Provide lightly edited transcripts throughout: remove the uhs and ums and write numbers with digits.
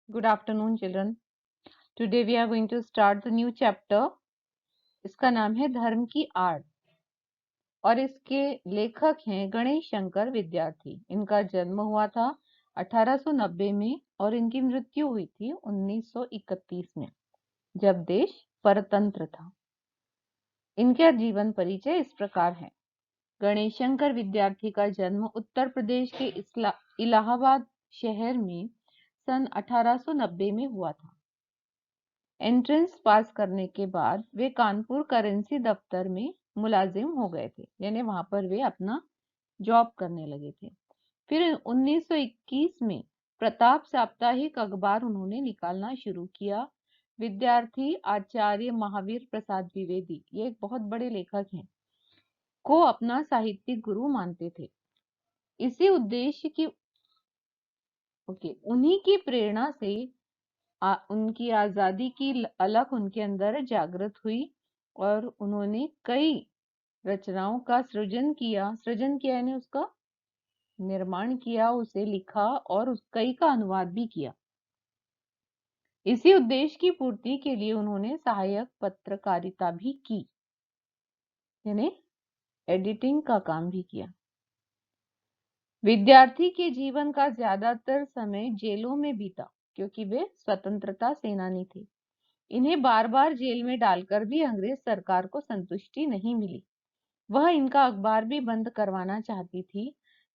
Good afternoon, children. Today we are going to start the new chapter. इसका नाम है धर्म की आड़ और इसके लेखक हैं गणेश शंकर विद्यार्थी। इनका जन्म हुआ था 1890 में और इनकी मृत्यु हुई थी 1931 में, जब देश परतंत्र था। इनका जीवन परिचय इस प्रकार है। गणेश शंकर विद्यार्थी का जन्म उत्तर प्रदेश के इलाहाबाद शहर में सन 1890 में हुआ था। एंट्रेंस पास करने के बाद वे कानपुर करेंसी दफ्तर में मुलाजिम हो गए थे, यानी वहां पर वे अपना जॉब करने लगे थे। फिर 1921 में प्रताप साप्ताहिक अखबार उन्होंने निकालना शुरू किया। विद्यार्थी आचार्य महावीर प्रसाद द्विवेदी, ये एक बहुत बड़े लेखक हैं, को अपना साहित्यिक गुरु मानते थे। इसी उद्देश्य की उन्हीं की प्रेरणा से उनकी आजादी की अलख उनके अंदर जागृत हुई और उन्होंने कई रचनाओं का सृजन किया यानी उसका निर्माण किया, उसे लिखा और कई का अनुवाद भी किया। इसी उद्देश्य की पूर्ति के लिए उन्होंने सहायक पत्रकारिता भी की, यानी एडिटिंग का काम भी किया। विद्यार्थी के जीवन का ज्यादातर समय जेलों में बीता, क्योंकि वे स्वतंत्रता सेनानी थे। इन्हें बार बार जेल में डालकर भी अंग्रेज सरकार को संतुष्टि नहीं मिली। वह इनका अखबार भी बंद करवाना चाहती थी।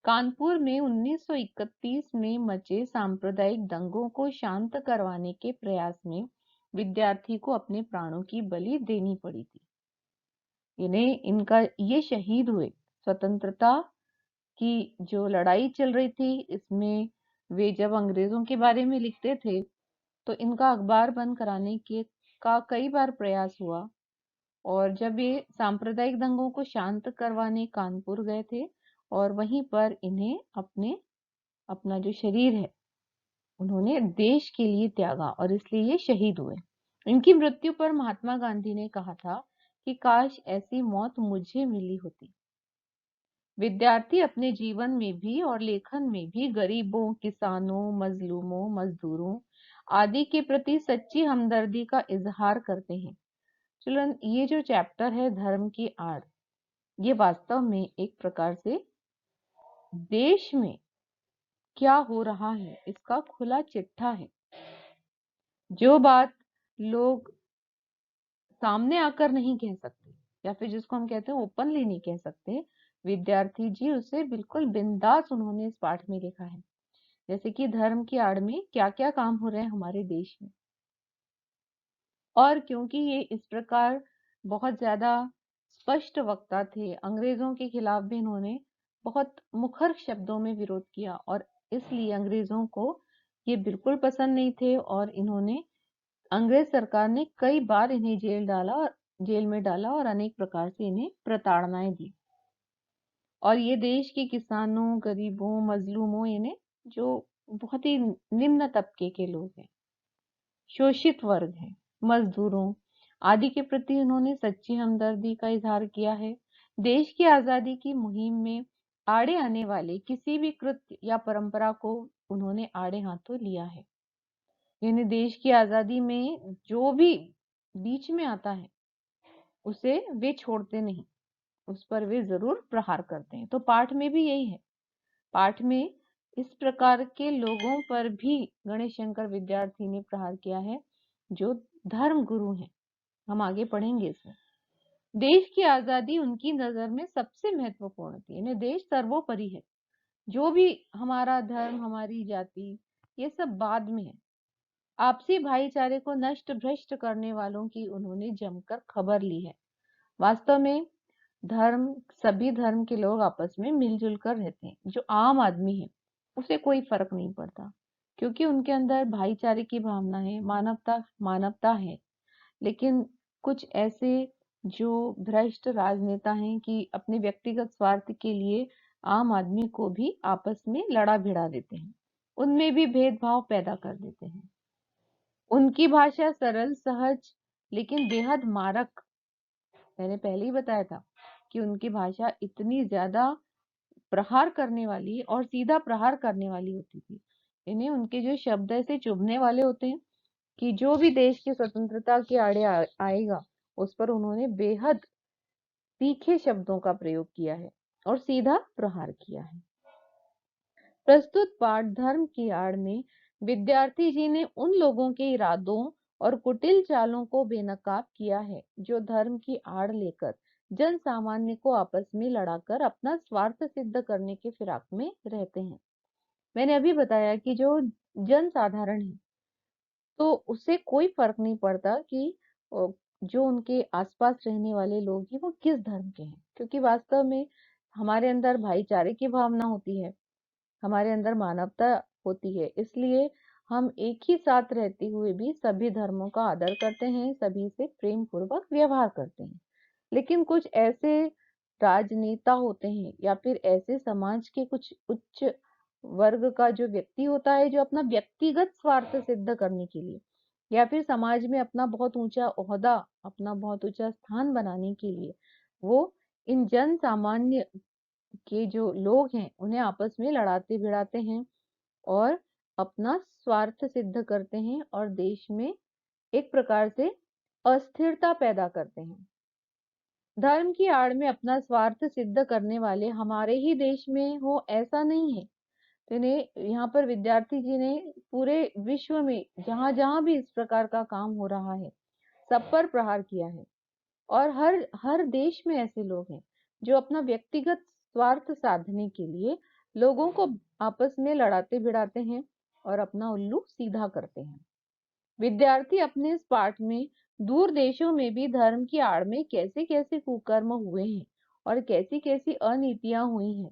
कानपुर में 1931 में मचे सांप्रदायिक दंगों को शांत करवाने के प्रयास में विद्यार्थी को अपने प्राणों की बलि देनी पड़ी थी। ये शहीद हुए। स्वतंत्रता की जो लड़ाई चल रही थी, इसमें वे जब अंग्रेजों के बारे में लिखते थे तो इनका अखबार बंद कराने का कई बार प्रयास हुआ। और जब ये सांप्रदायिक दंगों को शांत करवाने कानपुर गए थे और वहीं पर इन्हें अपना जो शरीर है उन्होंने देश के लिए त्यागा और इसलिए ये शहीद हुए। इनकी मृत्यु पर महात्मा गांधी ने कहा था कि काश ऐसी मौत मुझे मिली होती। विद्यार्थी अपने जीवन में भी और लेखन में भी गरीबों, किसानों, मजलूमों, मजदूरों आदि के प्रति सच्ची हमदर्दी का इजहार करते हैं। चिल्ड्रन, ये जो चैप्टर है धर्म की आड़, ये वास्तव में एक प्रकार से देश में क्या हो रहा है इसका खुला चिट्ठा है। जो बात लोग सामने आकर नहीं कह सकते या फिर जिसको हम कहते हैं ओपनली नहीं कह सकते, विद्यार्थी जी उसे बिल्कुल बिंदास उन्होंने इस पाठ में लिखा है। जैसे कि धर्म की आड़ में क्या क्या काम हो रहे हैं हमारे देश में। और क्योंकि ये इस प्रकार बहुत ज्यादा स्पष्ट वक्ता थे, अंग्रेजों के खिलाफ भी इन्होंने बहुत मुखर शब्दों में विरोध किया और इसलिए अंग्रेजों को ये बिल्कुल पसंद नहीं थे और अंग्रेज सरकार ने कई बार इन्हें जेल में डाला और अनेक प्रकार से इन्हें प्रताड़नाएं दी। और ये देश के किसानों, गरीबों, मजलूमों, यानी जो बहुत ही निम्न तबके के लोग हैं, शोषित वर्ग हैं, मजदूरों आदि के प्रति उन्होंने सच्ची हमदर्दी का इजहार किया है। देश की आजादी की मुहिम में आड़े आने वाले किसी भी कृत्य या परंपरा को उन्होंने आड़े हाथों लिया है। यानी देश की आजादी में जो भी बीच में आता है उसे वे छोड़ते नहीं, उस पर वे जरूर प्रहार करते हैं। तो पाठ में भी यही है। पाठ में इस प्रकार के लोगों पर भी गणेश शंकर विद्यार्थी ने प्रहार किया है जो धर्म गुरु हैं। हम आगे पढ़ेंगे इसमें। देश की आजादी उनकी नजर में सबसे महत्वपूर्ण थी, यानी देश सर्वोपरि है। जो भी हमारा धर्म, हमारी जाति, ये सब बाद में है। आपसी भाईचारे को नष्ट भ्रष्ट करने वालों की उन्होंने जमकर खबर ली है। वास्तव में सभी धर्म के लोग आपस में मिलजुल कर रहते हैं। जो आम आदमी है उसे कोई फर्क नहीं पड़ता, क्योंकि उनके अंदर भाईचारे की भावना है, मानवता है। लेकिन कुछ ऐसे जो भ्रष्ट राजनेता हैं कि अपने व्यक्तिगत स्वार्थ के लिए आम आदमी को भी आपस में लड़ा भिड़ा देते हैं, उनमें भी भेदभाव पैदा कर देते हैं। उनकी भाषा सरल, सहज लेकिन बेहद मारक। मैंने पहले ही बताया था कि उनकी भाषा इतनी ज्यादा प्रहार करने वाली और सीधा प्रहार करने वाली होती थी इन्हें उनके जो शब्द ऐसे चुभने वाले होते हैं कि जो भी देश की स्वतंत्रता के आड़े आएगा उस पर उन्होंने बेहद तीखे शब्दों का प्रयोग किया है और सीधा प्रहार किया है। प्रस्तुत पाठ धर्म की आड़ में विद्यार्थी जी ने उन लोगों के इरादों और कुटिल चालों को बेनकाब किया है जो धर्म की आड़ लेकर जन सामान्य को आपस में लड़ाकर अपना स्वार्थ सिद्ध करने के फिराक में रहते हैं। मैंने अभी बताया कि जो जन साधारण है तो उससे कोई फर्क नहीं पड़ता कि जो उनके आसपास रहने वाले लोग हैं वो किस धर्म के हैं, क्योंकि वास्तव में हमारे अंदर भाईचारे की भावना होती है, हमारे अंदर मानवता होती है, इसलिए हम एक ही साथ रहते हुए भी सभी धर्मों का आदर करते हैं, सभी से प्रेम पूर्वक व्यवहार करते हैं। लेकिन कुछ ऐसे राजनेता होते हैं या फिर ऐसे समाज के कुछ उच्च वर्ग का जो व्यक्ति होता है जो अपना व्यक्तिगत स्वार्थ सिद्ध करने के लिए या फिर समाज में अपना बहुत ऊंचा ओहदा, अपना बहुत ऊंचा स्थान बनाने के लिए वो इन जन सामान्य के जो लोग हैं उन्हें आपस में लड़ाते भिड़ाते हैं और अपना स्वार्थ सिद्ध करते हैं और देश में एक प्रकार से अस्थिरता पैदा करते हैं। धर्म की आड़ में अपना स्वार्थ सिद्ध करने वाले हमारे ही देश में हो ऐसा नहीं है। तो इन्हें यहाँ पर विद्यार्थी जी ने पूरे विश्व में जहां जहां भी इस प्रकार का काम हो रहा है सब पर प्रहार किया है और हर हर देश में ऐसे लोग हैं जो अपना व्यक्तिगत स्वार्थ साधने के लिए लोगों को आपस में लड़ाते भिड़ाते हैं और अपना उल्लू सीधा करते हैं। विद्यार्थी अपने इस पाठ में दूर देशों में भी धर्म की आड़ में कैसे कैसे कुकर्म हुए हैं और कैसी कैसी अनीतियां हुई हैं,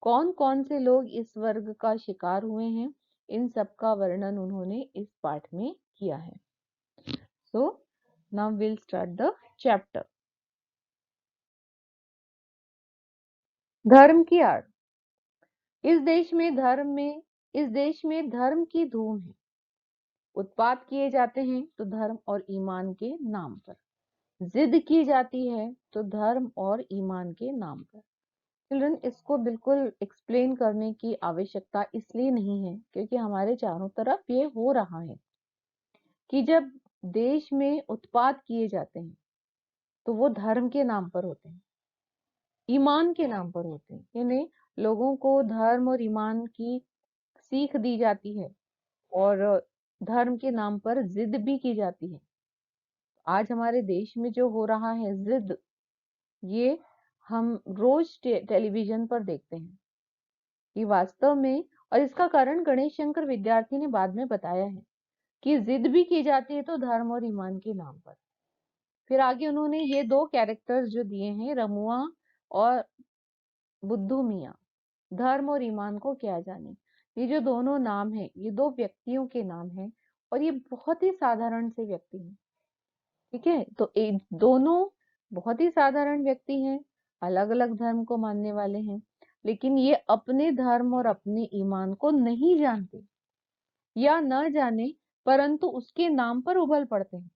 कौन कौन से लोग इस वर्ग का शिकार हुए हैं, इन सब का वर्णन उन्होंने इस पाठ में किया है। So now will start the chapter. धर्म की आड़। इस देश में धर्म की धूम है। उत्पात किए जाते हैं तो धर्म और ईमान के नाम पर, जिद की जाती है तो धर्म और ईमान के नाम पर। चिल्ड्रन, इसको बिल्कुल एक्सप्लेन करने की आवश्यकता इसलिए नहीं है क्योंकि हमारे चारों तरफ ये हो रहा है कि जब देश में उत्पात किए जाते हैं तो वो धर्म के नाम पर होते हैं, ईमान के नाम पर होते हैं। यानी लोगों को धर्म और ईमान की सीख दी जाती है और धर्म के नाम पर जिद भी की जाती है। आज हमारे देश में जो हो रहा है जिद, ये हम रोज टेलीविजन पर देखते हैं कि वास्तव में, और इसका कारण गणेश शंकर विद्यार्थी ने बाद में बताया है कि जिद भी की जाती है तो धर्म और ईमान के नाम पर। फिर आगे उन्होंने ये दो कैरेक्टर्स जो दिए हैं, रमुआ और बुद्धू मियाँ, धर्म और ईमान को क्या जाने, ये जो दोनों नाम है ये दो व्यक्तियों के नाम हैं और ये बहुत ही साधारण से व्यक्ति हैं। ठीक है, तो एक दोनों बहुत ही साधारण व्यक्ति हैं, अलग अलग धर्म को मानने वाले हैं, लेकिन ये अपने धर्म और अपने ईमान को नहीं जानते या न जाने परंतु उसके नाम पर उबल पड़ते हैं।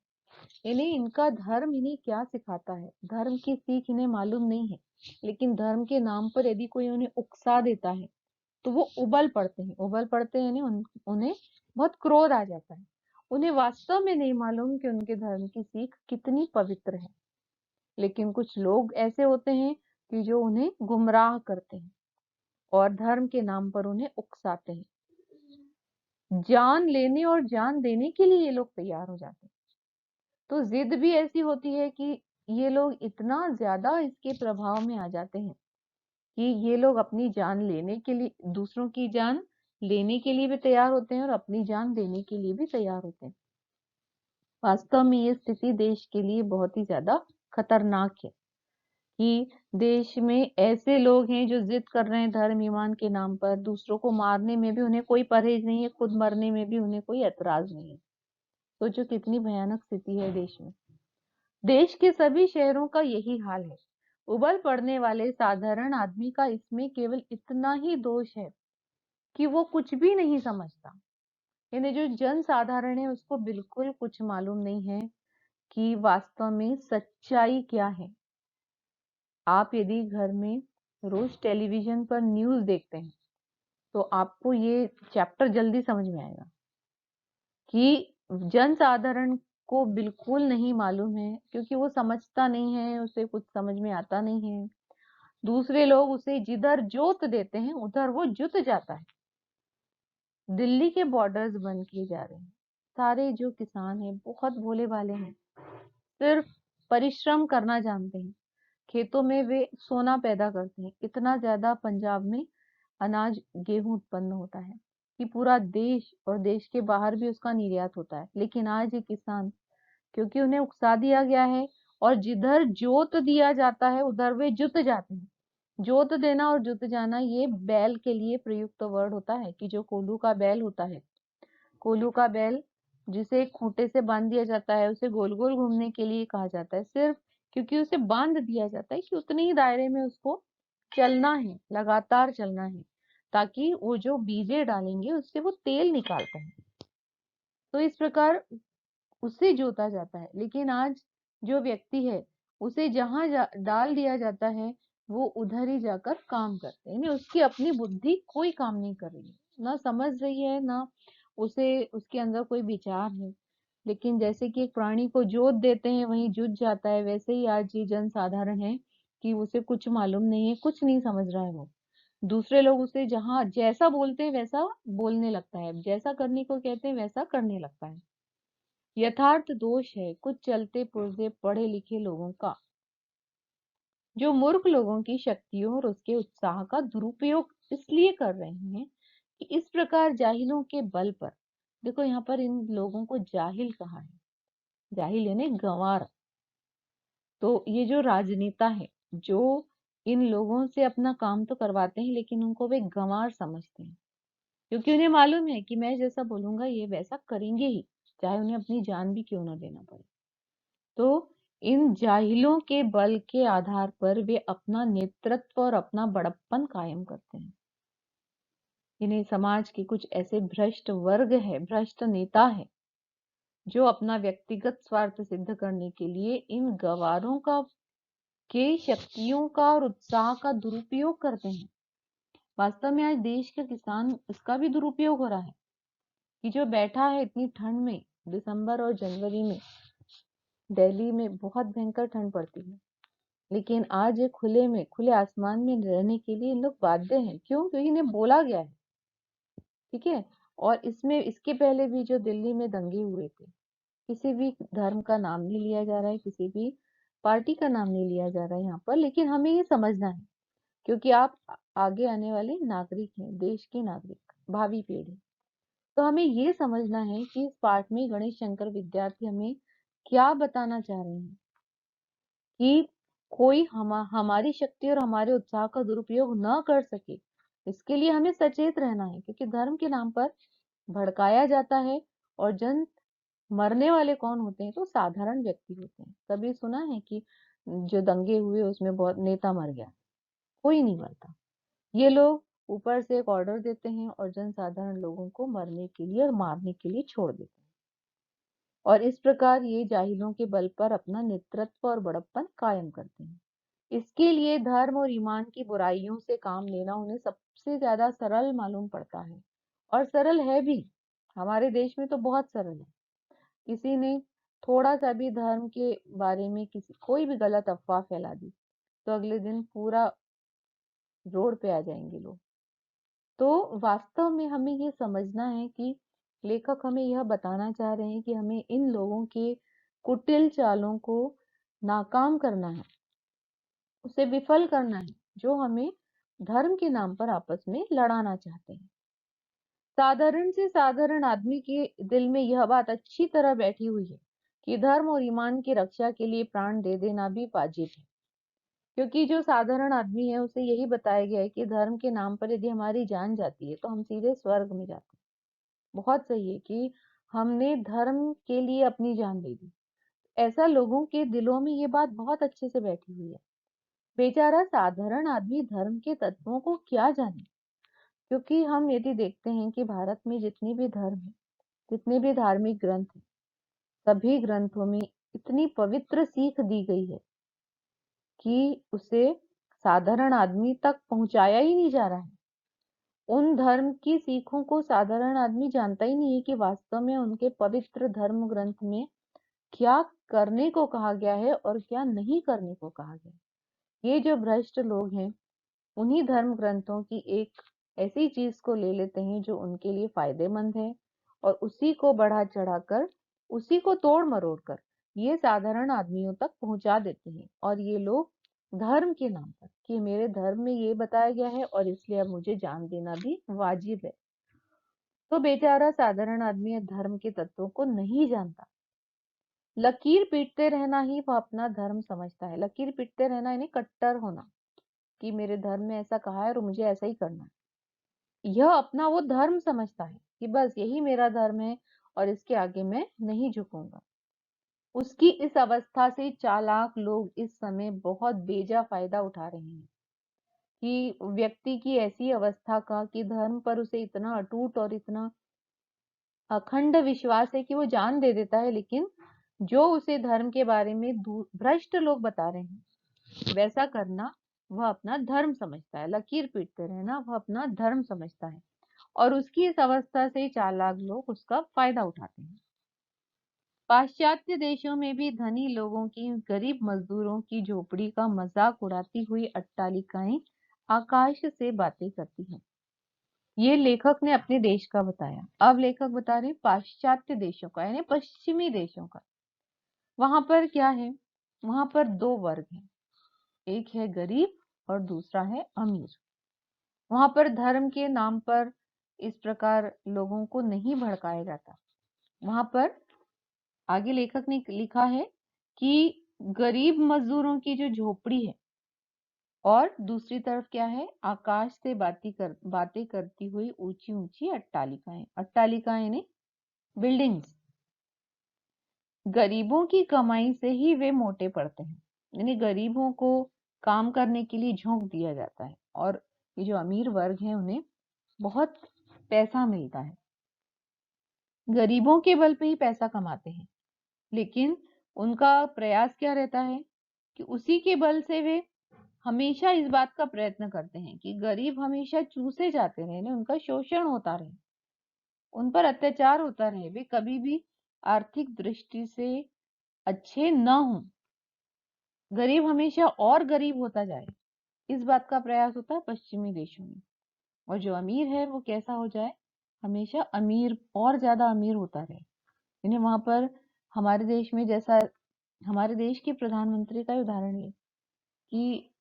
इन्हें इनका धर्म इन्हें क्या सिखाता है, धर्म की सीख इन्हें मालूम नहीं है, लेकिन धर्म के नाम पर यदि कोई उन्हें उकसा देता है तो वो उबल पड़ते हैं। उबल पड़ते हैं उन्हें बहुत क्रोध आ जाता है। उन्हें वास्तव में नहीं मालूम कि उनके धर्म की सीख कितनी पवित्र है, लेकिन कुछ लोग ऐसे होते हैं कि जो उन्हें गुमराह करते हैं और धर्म के नाम पर उन्हें उकसाते हैं। जान लेने और जान देने के लिए ये लोग तैयार हो जाते हैं। तो जिद भी ऐसी होती है कि ये लोग इतना ज्यादा इसके प्रभाव में आ जाते हैं कि ये लोग अपनी जान लेने के लिए, दूसरों की जान लेने के लिए भी तैयार होते हैं और अपनी जान देने के लिए भी तैयार होते हैं। वास्तव में ये स्थिति देश के लिए बहुत ही ज्यादा खतरनाक है कि देश में ऐसे लोग हैं जो जिद कर रहे हैं धर्म ईमान के नाम पर, दूसरों को मारने में भी उन्हें कोई परहेज नहीं है, खुद मरने में भी उन्हें कोई ऐतराज नहीं है। सोचो कितनी भयानक स्थिति है देश में। देश के सभी शहरों का यही हाल है। उबल पड़ने वाले साधारण आदमी का इसमें केवल इतना ही दोष है कि वो कुछ भी नहीं समझता। यानी जो जन साधारण है उसको बिल्कुल कुछ मालूम नहीं है कि वास्तव में सच्चाई क्या है। आप यदि घर में रोज टेलीविजन पर न्यूज देखते हैं तो आपको ये चैप्टर जल्दी समझ में आएगा कि जन साधारण को बिल्कुल नहीं मालूम है, क्योंकि वो समझता नहीं है, उसे कुछ समझ में आता नहीं है। दूसरे लोग उसे जिधर जोत देते हैं उधर वो जुत जाता है। दिल्ली के बॉर्डर्स बंद किए जा रहे हैं। सारे जो किसान हैं बहुत भोले भाले हैं, सिर्फ परिश्रम करना जानते हैं। खेतों में वे सोना पैदा करते हैं। इतना ज्यादा पंजाब में अनाज गेहूं उत्पन्न होता है कि पूरा देश और देश के बाहर भी उसका निर्यात होता है। लेकिन आज ये किसान, क्योंकि उन्हें उकसा दिया गया है और जिधर जोत दिया जाता है उधर वे जुत जाते हैं। जोत देना और जुत जाना ये बैल के लिए प्रयुक्त वर्ड होता है कि जो कोल्हू का बैल होता है, कोल्हू का बैल जिसे एक खूंटे से बांध दिया जाता है, उसे गोल गोल घूमने के लिए कहा जाता है, सिर्फ क्योंकि उसे बांध दिया जाता है कि उतने ही दायरे में उसको चलना है, लगातार चलना है, ताकि वो जो बीजे डालेंगे उससे वो तेल निकालते हैं। तो इस प्रकार उससे जोता जाता है। लेकिन आज जो व्यक्ति है उसे जहां डाल दिया जाता है वो उधर ही जाकर काम करते हैं, यानी उसकी अपनी बुद्धि कोई काम नहीं कर रही है, ना समझ रही है, ना उसे उसके अंदर कोई विचार है। लेकिन जैसे कि एक प्राणी को जोत देते हैं वहीं जुट जाता है, वैसे ही आज ये जन साधारण है कि उसे कुछ मालूम नहीं है, कुछ नहीं समझ रहा है। वो दूसरे लोग उसे जहां जैसा बोलते हैं वैसा बोलने लगता है, जैसा करने को कहते हैं वैसा करने लगता है। यथार्थ दोष है कुछ चलते पुर्जे पढ़े लिखे लोगों का, जो मूर्ख लोगों की शक्तियों और उसके उत्साह का दुरुपयोग इसलिए कर रहे हैं कि इस प्रकार जाहिलों के बल पर, देखो यहाँ पर इन लोगों को जाहिल कहा है, जाहिल यानी गंवार। तो ये जो राजनेता है जो इन लोगों से अपना काम तो करवाते हैं लेकिन उनको वे गंवार समझते हैं, क्योंकि उन्हें मालूम है कि मैं जैसा बोलूंगा ये वैसा करेंगे ही, चाहे उन्हें अपनी जान भी क्यों ना देना पड़े। तो इन जाहिलों के बल के आधार पर वे अपना नेतृत्व और अपना बड़प्पन कायम करते हैं। इन्हें समाज के कुछ ऐसे भ्रष्ट वर्ग है, भ्रष्ट नेता है, जो अपना व्यक्तिगत स्वार्थ सिद्ध करने के लिए इन गवारों का के शक्तियों का और उत्साह का दुरुपयोग करते हैं। वास्तव में आज देश का किसान इसका भी दुरुपयोग हो रहा है कि जो बैठा है इतनी ठंड में, दिसंबर और जनवरी में दिल्ली में बहुत भयंकर ठंड पड़ती है, लेकिन आज ये खुले में, खुले आसमान में रहने के लिए इन लोग बाध्य हैं। क्यों? क्योंकि इन्हें बोला गया है। ठीक है। और इसमें इसके पहले भी जो दिल्ली में दंगे हुए थे, किसी भी धर्म का नाम नहीं लिया जा रहा है, किसी भी पार्टी का नाम नहीं लिया जा रहा है यहाँ पर, लेकिन हमें ये समझना है क्योंकि आप आगे आने वाले नागरिक हैं, देश के नागरिक, भावी पीढ़ी। तो हमें ये समझना है कि इस पाठ में गणेश शंकर विद्यार्थी हमें क्या बताना चाह रहे हैं कि कोई हमारी शक्ति और हमारे उत्साह का दुरुपयोग न कर सके, इसके लिए हमें सचेत रहना है, क्योंकि धर्म के नाम पर भड़काया जाता है। और जन मरने वाले कौन होते हैं? तो साधारण व्यक्ति होते हैं। कभी सुना है कि जो दंगे हुए उसमें बहुत नेता मर गया? कोई नहीं मरता। ये लोग ऊपर से एक ऑर्डर देते हैं और जन साधारण लोगों को मरने के लिए और मारने के लिए छोड़ देते हैं। और इस प्रकार ये जाहिलों के बल पर अपना नेतृत्व और बड़प्पन कायम करते हैं। इसके लिए धर्म और ईमान की बुराइयों से काम लेना उन्हें सबसे ज्यादा सरल मालूम पड़ता है, और सरल है भी। हमारे देश में तो बहुत सरल है। किसी ने थोड़ा सा भी धर्म के बारे में किसी कोई भी गलत अफवाह फैला दी तो अगले दिन पूरा रोड पे आ जाएंगे लोग। तो वास्तव में हमें ये समझना है कि लेखक हमें यह बताना चाह रहे हैं कि हमें इन लोगों के कुटिल चालों को नाकाम करना है, उसे विफल करना है, जो हमें धर्म के नाम पर आपस में लड़ाना चाहते हैं। साधारण से साधारण आदमी के दिल में यह बात अच्छी तरह बैठी हुई है कि धर्म और ईमान की रक्षा के लिए प्राण दे देना भी वाजिब है, क्योंकि जो साधारण आदमी है उसे यही बताया गया है कि धर्म के नाम पर यदि हमारी जान जाती है तो हम सीधे स्वर्ग में जाते हैं। बहुत सही है कि हमने धर्म के लिए अपनी जान दे दी। ऐसा लोगों के दिलों में ये बात बहुत अच्छे से बैठी हुई है। बेचारा साधारण आदमी धर्म के तत्वों को क्या जाने, क्योंकि हम यदि देखते हैं कि भारत में जितनी भी धर्म है, जितने भी धार्मिक ग्रंथ हैं, सभी ग्रंथों में इतनी पवित्र सीख दी गई है कि उसे साधारण आदमी तक पहुंचाया ही नहीं जा रहा है। उन धर्म की सीखों को साधारण आदमी जानता ही नहीं है कि वास्तव में उनके पवित्र धर्म ग्रंथ में क्या करने को कहा गया है और क्या नहीं करने को कहा गया है। ये जो भ्रष्ट लोग हैं, उन्हीं धर्म ग्रंथों की एक ऐसी चीज को ले लेते हैं जो उनके लिए फायदेमंद है और उसी को बढ़ा चढ़ाकर, उसी को तोड़ मरोड़ कर ये साधारण आदमियों तक पहुंचा देते हैं। और ये लोग धर्म के नाम पर कि मेरे धर्म में ये बताया गया है और इसलिए अब मुझे जान देना भी वाजिब है, तो बेचारा साधारण आदमी धर्म के तत्वों को नहीं जानता। लकीर पीटते रहना ही वह अपना धर्म समझता है। लकीर पीटते रहना यानी कट्टर होना, कि मेरे धर्म में ऐसा कहा है और मुझे ऐसा ही करना है। यह अपना वो धर्म समझता है कि बस यही मेरा धर्म है और इसके आगे मैं नहीं झुकूंगा। उसकी इस अवस्था से चालाक लोग इस समय बहुत बेजा फायदा उठा रहे हैं कि व्यक्ति की ऐसी अवस्था का कि धर्म पर उसे इतना अटूट और इतना अखंड विश्वास है कि वो जान दे देता है, लेकिन जो उसे धर्म के बारे में भ्रष्ट लोग बता रहे हैं वैसा करना वह अपना धर्म समझता है। लकीर पीटते रहना वह अपना धर्म समझता है और उसकी इस अवस्था से चालाक लोग उसका फायदा उठाते हैं। पाश्चात्य देशों में भी धनी लोगों की गरीब मजदूरों की झोपड़ी का मजाक उड़ाती हुई अट्टालिकाएं आकाश से बातें करती हैं। ये लेखक ने अपने देश का बताया। अब लेखक बता रहे पाश्चात्य देशों का यानी पश्चिमी देशों का। वहां पर क्या है? वहां पर दो वर्ग हैं, एक है गरीब और दूसरा है अमीर। वहां पर धर्म के नाम पर इस प्रकार लोगों को नहीं भड़काया जाता। वहां पर आगे लेखक ने लिखा है कि गरीब मजदूरों की जो झोपड़ी है और दूसरी तरफ क्या है? आकाश से बातें करती हुई ऊंची ऊंची अट्टालिकाएं। अट्टालिकाएं यानी बिल्डिंग्स। गरीबों की कमाई से ही वे मोटे पड़ते हैं, यानी गरीबों को काम करने के लिए झोंक दिया जाता है और ये जो अमीर वर्ग है उन्हें बहुत पैसा मिलता है। गरीबों के बल पे ही पैसा कमाते हैं, लेकिन उनका प्रयास क्या रहता है कि उसी के बल से वे हमेशा इस बात का प्रयत्न करते हैं कि गरीब हमेशा चूसे जाते रहे, उनका शोषण होता रहे, उन पर अत्याचार होता रहे, वे कभी भी आर्थिक दृष्टि से अच्छे न हों, गरीब हमेशा और गरीब होता जाए, इस बात का प्रयास होता है पश्चिमी देशों में। और जो अमीर है वो कैसा हो जाए? हमेशा अमीर और ज्यादा अमीर होता रहे। यानी वहां पर हमारे देश में जैसा हमारे देश के प्रधानमंत्री का उदाहरण है कि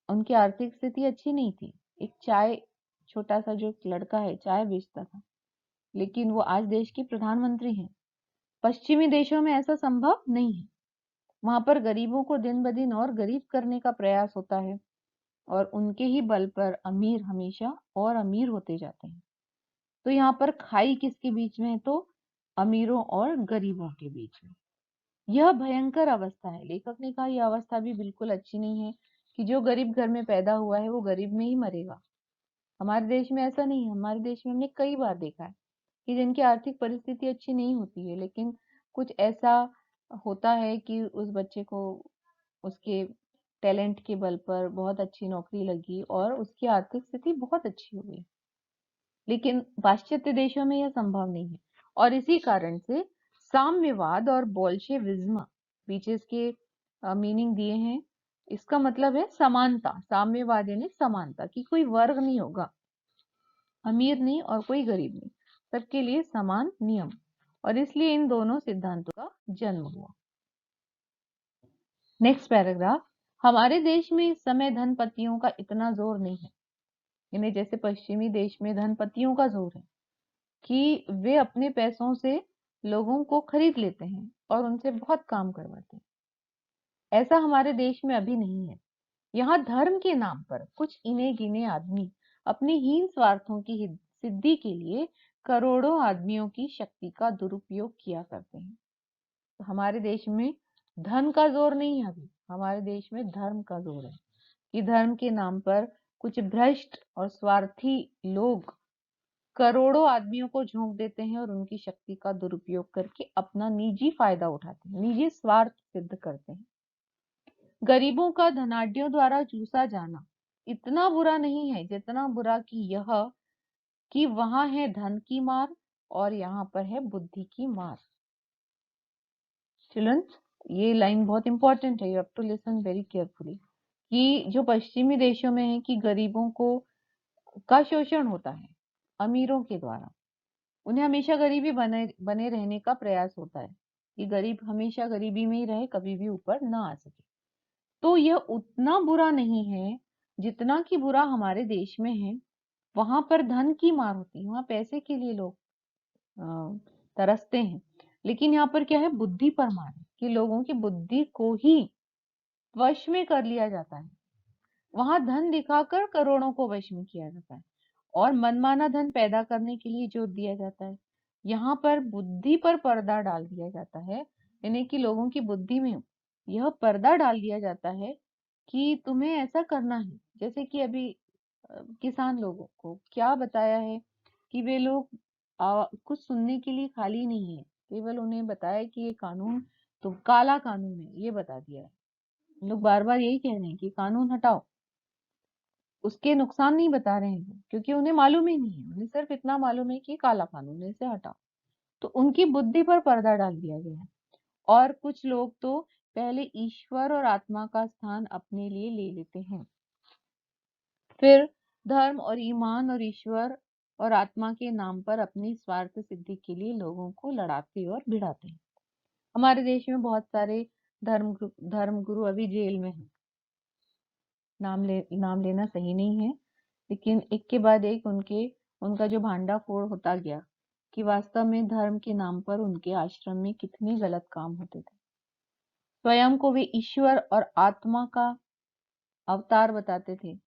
उनकी आर्थिक स्थिति अच्छी नहीं थी। एक चाय, छोटा सा जो लड़का है चाय बेचता था, लेकिन वो आज देश के प्रधानमंत्री हैं। पश्चिमी देशों में ऐसा संभव नहीं है। वहां पर गरीबों को दिन ब दिन और गरीब करने का प्रयास होता है और उनके ही बल पर अमीर हमेशा और अमीर होते जाते हैं। तो यहाँ पर खाई किसके बीच में है? तो अमीरों और गरीबों के बीच में। यह भयंकर अवस्था है। लेखक ने कहा यह अवस्था भी बिल्कुल अच्छी नहीं है कि जो गरीब घर में पैदा हुआ है वो गरीब में ही मरेगा। हमारे देश में ऐसा नहीं है। हमारे देश में हमने कई बार देखा है कि जिनकी आर्थिक परिस्थिति अच्छी नहीं होती है, लेकिन कुछ ऐसा होता है कि उस बच्चे को उसके टैलेंट के बल पर बहुत अच्छी नौकरी लगी और उसकी आर्थिक स्थिति बहुत अच्छी हो गई। लेकिन पाश्चात्य देशों में यह संभव नहीं है और इसी कारण से साम्यवाद और बोल्शेविज्म, पीछे इसके मीनिंग दिए हैं। इसका मतलब है समानता। साम्यवाद यानी समानता, कि कोई वर्ग नहीं होगा, अमीर नहीं और कोई गरीब नहीं, सबके लिए समान नियम। और इसलिए इन दोनों सिद्धांतों का जन्म हुआ। Next paragraph. हमारे देश में इस समय धनपतियों का इतना जोर नहीं है, यानी जैसे पश्चिमी देश में धनपतियों का जोर है कि वे अपने पैसों से लोगों को खरीद लेते हैं और उनसे बहुत काम करवाते हैं। ऐसा हमारे देश में अभी नहीं है। यहाँ धर्म के नाम पर कुछ इने गिने आदमी अपने हीन स्वार्थों की सिद्धि के लिए करोड़ों आदमियों की शक्ति का दुरुपयोग किया करते हैं। तो हमारे देश में धन का जोर नहीं है, अभी हमारे देश में धर्म का जोर है कि धर्म के नाम पर कुछ भ्रष्ट और स्वार्थी लोग करोड़ों आदमियों को झोंक देते हैं और उनकी शक्ति का दुरुपयोग करके अपना निजी फायदा उठाते हैं, निजी स्वार्थ सिद्ध करते हैं। गरीबों का धनाढ्यों द्वारा चूसा जाना इतना बुरा नहीं है जितना बुरा कि यह कि वहां है धन की मार और यहाँ पर है बुद्धि की मार। चिल्ड्रंस, ये लाइन बहुत इंपॉर्टेंट है, you have to listen very carefully. कि जो पश्चिमी देशों में है कि गरीबों का शोषण होता है अमीरों के द्वारा, उन्हें हमेशा गरीबी बने बने रहने का प्रयास होता है कि गरीब हमेशा गरीबी में ही रहे, कभी भी ऊपर ना आ सके। तो यह उतना बुरा नहीं है जितना कि बुरा हमारे देश में है। वहां पर धन की मार होती है, वहां पैसे के लिए लोग तरसते हैं। लेकिन यहाँ पर क्या है, बुद्धि पर मार है कि लोगों की बुद्धि को ही वश में कर लिया जाता है। वहां धन दिखाकर करोड़ों को वश में किया जाता है और मनमाना धन पैदा करने के लिए जोर दिया जाता है। यहाँ पर बुद्धि पर पर्दा डाल दिया जाता है, यानी कि लोगों की बुद्धि में यह पर्दा डाल दिया जाता है कि तुम्हें ऐसा करना है। जैसे कि अभी किसान लोगों को क्या बताया है कि वे लोग कुछ सुनने के लिए खाली नहीं है, केवल उन्हें बताया कि ये कानून तो काला कानून है, ये बता दिया है। लोग बार बार यही कह रहे हैं कि कानून हटाओ, उसके नुकसान नहीं बता रहे हैं क्योंकि उन्हें मालूम ही नहीं है, उन्हें सिर्फ इतना मालूम है कि काला कानून है, इसे हटाओ। तो उनकी बुद्धि पर पर्दा डाल दिया गया है। और कुछ लोग तो पहले ईश्वर और आत्मा का स्थान अपने लिए ले लेते हैं, फिर धर्म और ईमान और ईश्वर और आत्मा के नाम पर अपनी स्वार्थ सिद्धि के लिए लोगों को लड़ाते और भिड़ाते हैं। हमारे देश में बहुत सारे धर्म गुरु अभी जेल में हैं। नाम लेना सही नहीं है, लेकिन एक के बाद एक उनका जो भांडाफोड़ होता गया कि वास्तव में धर्म के नाम पर उनके आश्रम में कितने गलत काम होते थे। स्वयं को वे ईश्वर और आत्मा का अवतार बताते थे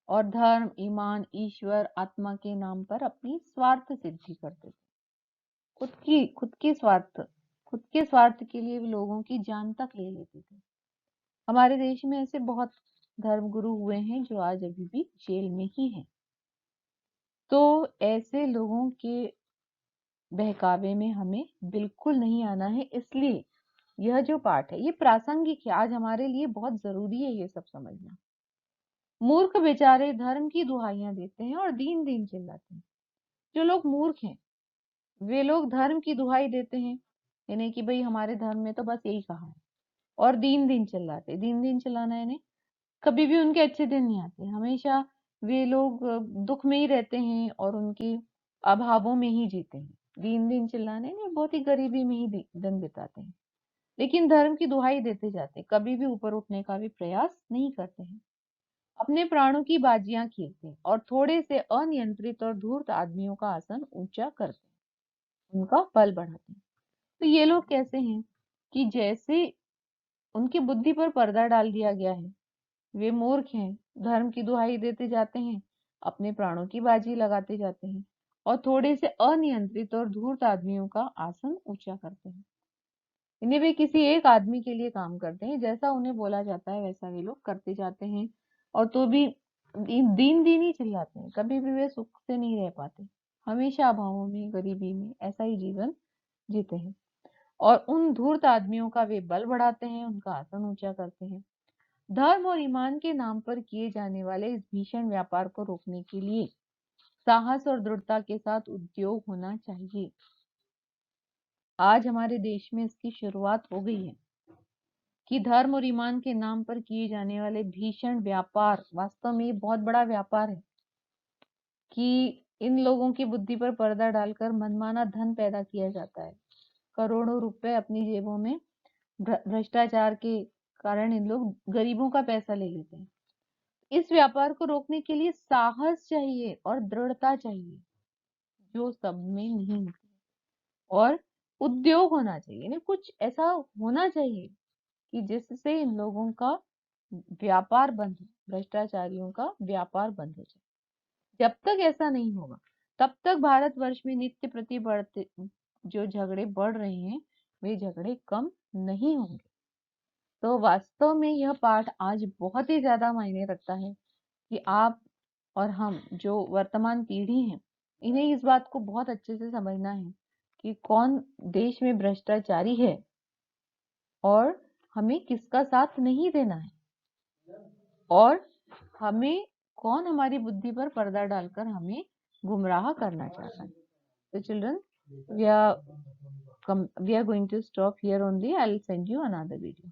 और धर्म, ईमान, ईश्वर, आत्मा के नाम पर अपनी स्वार्थ सिद्धि करते थे। खुद के स्वार्थ के लिए वे लोगों की जान तक ले लेते थे। हमारे देश में ऐसे बहुत धर्म गुरु हुए हैं जो आज अभी भी जेल में ही हैं। तो ऐसे लोगों के बहकावे में हमें बिल्कुल नहीं आना है। इसलिए यह जो पाठ है ये प्रासंगिक है, आज हमारे लिए बहुत जरूरी है ये सब समझना। मूर्ख बेचारे धर्म की दुहाइयां देते हैं और दीन दीन चिल्लाते हैं। जो लोग मूर्ख हैं वे लोग धर्म की दुहाई देते हैं, यानी कि भाई हमारे धर्म में तो बस यही कहा है, और दीन दीन चिल्लाते। दीन दीन चिल्लाना यानी कभी भी उनके अच्छे दिन नहीं आते, हमेशा वे लोग दुख में ही रहते हैं और उनके अभावों में ही जीते हैं। दीन दीन चिल्लाने में बहुत ही गरीबी में ही दिन बिताते हैं, लेकिन धर्म की दुहाई देते जाते हैं, कभी भी ऊपर उठने का भी प्रयास नहीं करते हैं। अपने प्राणों की बाजियां खेलते हैं और थोड़े से अनियंत्रित और धूर्त आदमियों का आसन ऊंचा करते हैं, उनका बल बढ़ाते हैं। तो ये लोग कैसे हैं कि जैसे उनकी बुद्धि पर पर्दा डाल दिया गया है, वे मूर्ख हैं, धर्म की दुहाई देते जाते हैं, अपने प्राणों की बाजी लगाते जाते हैं और थोड़े से अनियंत्रित और धूर्त आदमियों का आसन ऊंचा करते हैं। इन्हें वे किसी एक आदमी के लिए काम करते हैं, जैसा उन्हें बोला जाता है वैसा वे लोग करते जाते हैं। और तो भी दीन दीन ही चिल्लाते हैं, कभी भी वे सुख से नहीं रह पाते, हमेशा अभावों में, गरीबी में ऐसा ही जीवन जीते हैं। और उन धूर्त आदमियों का वे बल बढ़ाते हैं, उनका आसन ऊंचा करते हैं। धर्म और ईमान के नाम पर किए जाने वाले इस भीषण व्यापार को रोकने के लिए साहस और दृढ़ता के साथ उद्योग होना चाहिए। आज हमारे देश में इसकी शुरुआत हो गई है कि धर्म और ईमान के नाम पर किए जाने वाले भीषण व्यापार, वास्तव में ये बहुत बड़ा व्यापार है कि इन लोगों की बुद्धि पर पर्दा डालकर मनमाना धन पैदा किया जाता है। करोड़ों रुपए अपनी जेबों में भ्रष्टाचार के कारण इन लोग गरीबों का पैसा ले लेते हैं। इस व्यापार को रोकने के लिए साहस चाहिए और दृढ़ता चाहिए, जो सब में नहीं होती। और उद्योग होना चाहिए, यानी कुछ ऐसा होना चाहिए कि जिससे इन लोगों का व्यापार बंद हो, भ्रष्टाचारियों का व्यापार बंद हो जाए। जब तक ऐसा नहीं होगा तब तक भारतवर्ष में नित्य प्रति बढ़ते जो झगड़े बढ़ रहे हैं वे झगड़े कम नहीं होंगे। तो वास्तव में यह पाठ आज बहुत ही ज्यादा मायने रखता है कि आप और हम जो वर्तमान पीढ़ी है, इन्हें इस बात को बहुत अच्छे से समझना है कि कौन देश में भ्रष्टाचारी है और हमें किसका साथ नहीं देना है, और हमें कौन हमारी बुद्धि पर पर्दा डालकर हमें गुमराह करना चाहता है। तो children, we are we are going to stop here only. I'll send you another video.